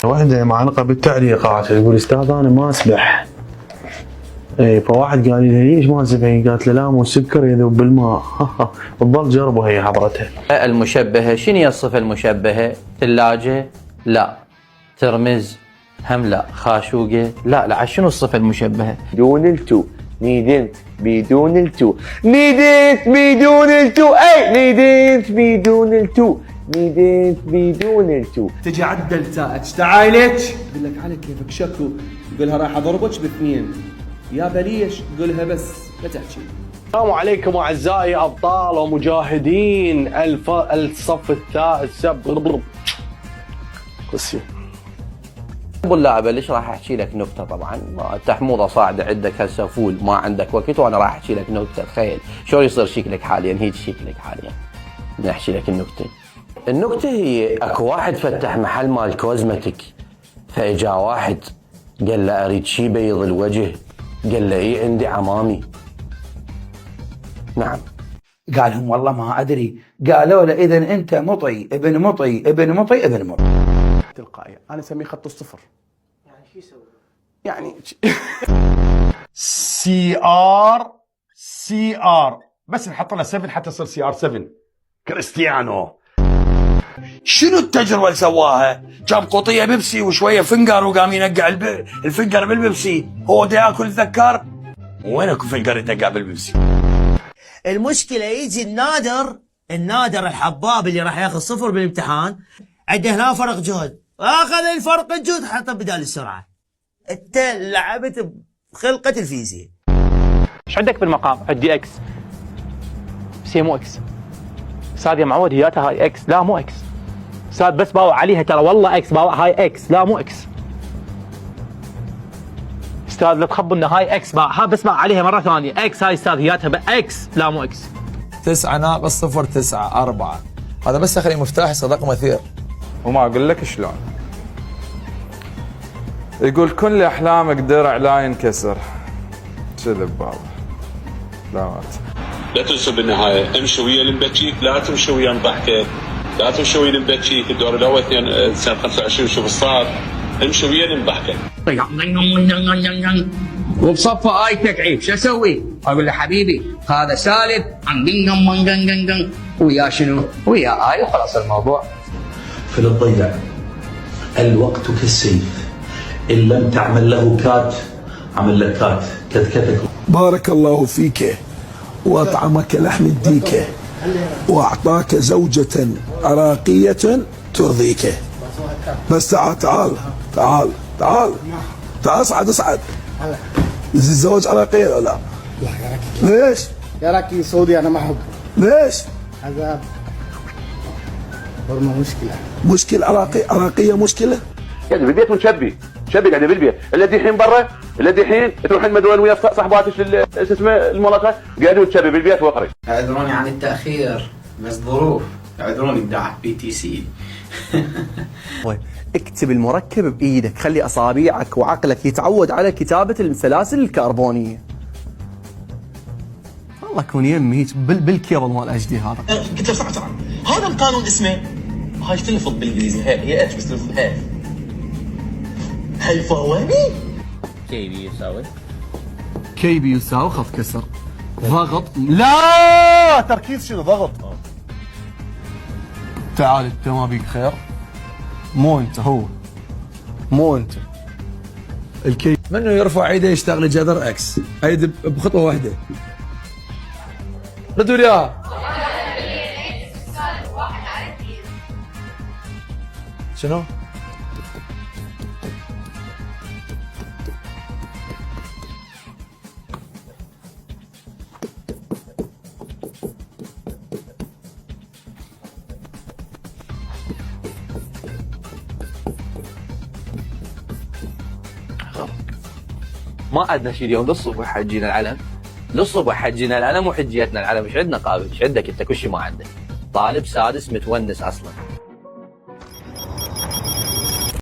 واحدة معلقة بالتعليقات يقول استاذ انا ما اسبح. اي فواحد قال لي ليش ما تسبحين؟ قالت له لا مو السكر يذوب بالماء. تظل جربوا هي حضرتها. المشبهة شنو هي الصفة المشبهة؟ ثلاجة؟ لا. ترمز؟ هم لا. خاشوقة؟ لا شنو الصفة المشبهة؟ بدون التو نيدنت بدون التو نيدنت بدون التو اي نيدنت بدون التو نيدنت بدون التو. تجي عدل تاء تعايلك يقول لك على كيفك شكو، يقولها راح اضربك باثنين يا بليش، قولها بس لا تحكي. السلام عليكم اعزائي ابطال ومجاهدين الصف السب قصي. ابو اللاعب ليش راح احكي لك نكته؟ طبعا تحموضه صاعده عندك هسه فول ما عندك وقت وانا راح احكي لك نكته. تخيل شلون يصير شكلك حاليا، هيك شكلك حاليا. بدي احكي لك النكته هي اكو واحد فتح محل مال كوزمتيك، فاجا واحد قال له اريد شي بيض الوجه، قال له اي عندي عمامي. نعم. قال لهم والله ما ادري. قالوا له اذا انت مطي ابن مطي ابن مطي ابن مطي. تلقائية انا اسميه خط الصفر. يعني شو يسوي؟ يعني سي ار بس نحط لها 7 حتى يصير سي ار 7 كريستيانو. شنو التجربه اللي سواها؟ جاب قطيه بيبسي وشويه فنجر وقام ينقع الفنجر بالبيبسي. هو دا ياكل الذكار، وين اكو فنجر ينقع بالبيبسي؟ المشكله يجي النادر الحباب اللي راح ياخذ 0 بالامتحان، عنده هنا فرق جهد، اخذ الفرق الجهد حطه بدال السرعه. انت لعبت بخلقه الفيزياء. ايش عندك بالمقام؟ عندي اكس بس هي مو اكس. استاذ يا معود هياتها هاي اكس. لا مو اكس استاذ، بس باوع عليها ترى والله اكس. باوع هاي اكس. لا مو اكس استاذ، لا تخبوا ان هاي اكس. باوع بس باوع عليها مره ثانيه اكس. هاي استاذ هياتها باكس. لا مو اكس. 9 ناقص 0 9 4. هذا بس اخلي مفتاح صدق مثير. وما اقول لك شلون. يقول كل احلامك درع لا ينكسر. شذب بابا. لا مات. لا تنسوا بالنهايه امشوا ويا المبكيك، لا تمشوا ويا مضحكك، لا تمشوا ويا المبكيك. الدور الاول سنه 25 شوف الصار، امشوا ويا المضحكك. وبصفه ايتك عيب شو اسوي؟ اقول له حبيبي هذا سالب ويا شنو؟ ويا اي وخلاص الموضوع. في الضيع الوقت كالسيف، ان لم تعمل له كات عمل لك كات كتكتك. بارك الله فيك واطعمك لحم الديكه واعطاك زوجة عراقية ترضيك. بس تعال اصعد. الزواج عراقية ولا لا؟ لا عراقي. ليش؟ عراقي سعودي انا ما احب. ليش؟ هذا برمى مشكلة عراقية مشكلة؟ قاعد بالبيت ونشبي قاعد بالبيت. الذي الحين برا، الذي الحين تروحين مدون ويا صاحباتك شو اسمه الملاقه، قاعدين تشبي بالبيت واقري. اعذروني عن التاخير بس ظروف. اعذروني بداعي PTC. اكتب المركب بايدك، خلي اصابيعك وعقلك يتعود على كتابة السلاسل الكربونية. الله يكون يمي بالكيبل مال HD هذا. قلت له سرعة هذا القانون اسمه هاي تلفظ بالانجليزي هي اتش بس تلفظ هاي فواني. كي بي يساوي خط كسر ضغط. لا تركيز شنو ضغط؟ تعال انت ما بيك خير. مو انت، هو مو انت. الكي منه يرفع ايده يشتغل جذر اكس ايد بخطوه واحده. ردوا لي شنو؟ ما عندنا شيء اليوم. للصبح حجينا العلم، وحجيتنا العلم. ايش عندنا قابل؟ ايش عندك انت؟ كل شيء ما عندك. طالب سادس متونس اصلا.